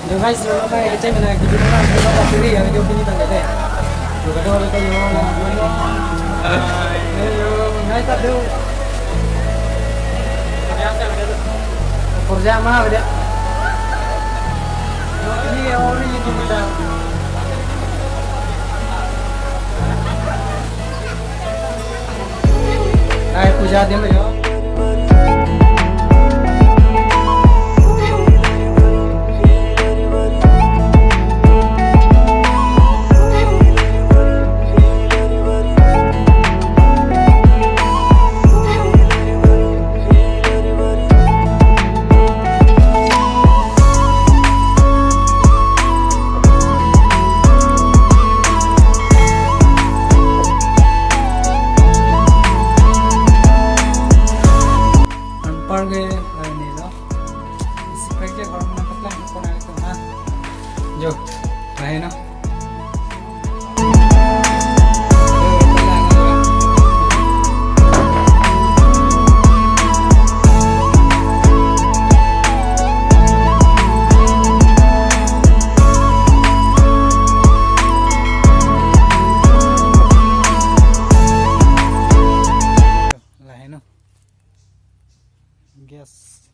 जो guys, lo kayak kecil mana gitu kan, kita mau pilih yang itu punya tangga deh. Juga dulu kita yo, guys tak dulu. Kerja mana beda? Ini orang itu kita. Ay, puja dia yo. Pergi ini loh, isi pergi kalau menangkap lagi kono itu ah, jo, lain no. Lain no. Gas